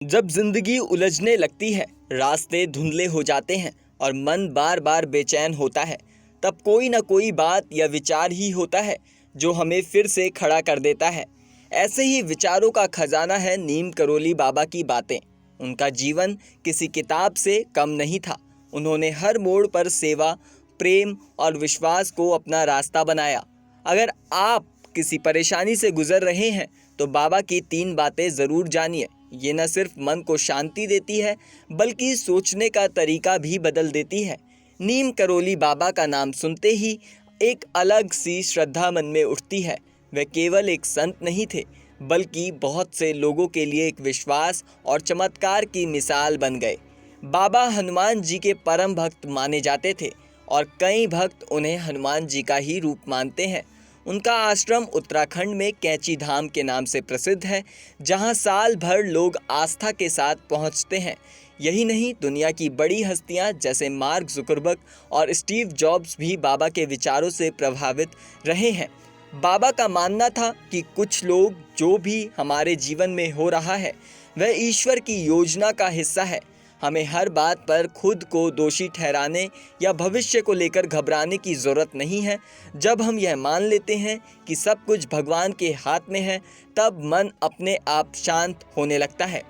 जब जिंदगी उलझने लगती है, रास्ते धुंधले हो जाते हैं और मन बार बार बेचैन होता है, तब कोई ना कोई बात या विचार ही होता है जो हमें फिर से खड़ा कर देता है। ऐसे ही विचारों का खजाना है नीम करोली बाबा की बातें। उनका जीवन किसी किताब से कम नहीं था। उन्होंने हर मोड़ पर सेवा, प्रेम और विश्वास को अपना रास्ता बनाया। अगर आप किसी परेशानी से गुजर रहे हैं तो बाबा की 3 बातें ज़रूर जानिए। ये न सिर्फ मन को शांति देती है बल्कि सोचने का तरीका भी बदल देती है। नीम करोली बाबा का नाम सुनते ही एक अलग सी श्रद्धा मन में उठती है। वे केवल एक संत नहीं थे बल्कि बहुत से लोगों के लिए एक विश्वास और चमत्कार की मिसाल बन गए। बाबा हनुमान जी के परम भक्त माने जाते थे और कई भक्त उन्हें हनुमान जी का ही रूप मानते हैं। उनका आश्रम उत्तराखंड में कैंची धाम के नाम से प्रसिद्ध है, जहां साल भर लोग आस्था के साथ पहुंचते हैं। यही नहीं, दुनिया की बड़ी हस्तियां जैसे मार्क जुकरबर्ग और स्टीव जॉब्स भी बाबा के विचारों से प्रभावित रहे हैं। बाबा का मानना था कि कुछ लोग जो भी हमारे जीवन में हो रहा है वह ईश्वर की योजना का हिस्सा है। हमें हर बात पर खुद को दोषी ठहराने या भविष्य को लेकर घबराने की ज़रूरत नहीं है। जब हम यह मान लेते हैं कि सब कुछ भगवान के हाथ में है, तब मन अपने आप शांत होने लगता है।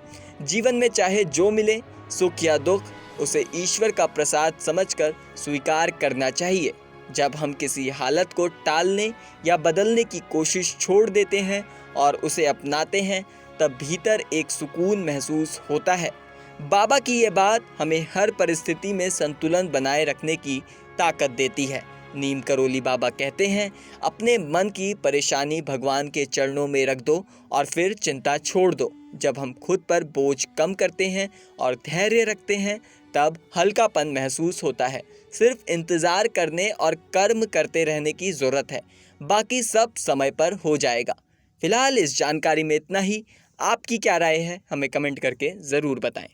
जीवन में चाहे जो मिले, सुख या दुख, उसे ईश्वर का प्रसाद समझकर स्वीकार करना चाहिए। जब हम किसी हालत को टालने या बदलने की कोशिश छोड़ देते हैं और उसे अपनाते हैं, तब भीतर एक सुकून महसूस होता है। बाबा की ये बात हमें हर परिस्थिति में संतुलन बनाए रखने की ताकत देती है। नीम करोली बाबा कहते हैं, अपने मन की परेशानी भगवान के चरणों में रख दो और फिर चिंता छोड़ दो। जब हम खुद पर बोझ कम करते हैं और धैर्य रखते हैं, तब हल्कापन महसूस होता है। सिर्फ इंतज़ार करने और कर्म करते रहने की ज़रूरत है, बाकी सब समय पर हो जाएगा। फिलहाल इस जानकारी में इतना ही। आपकी क्या राय है, हमें कमेंट करके ज़रूर बताएं।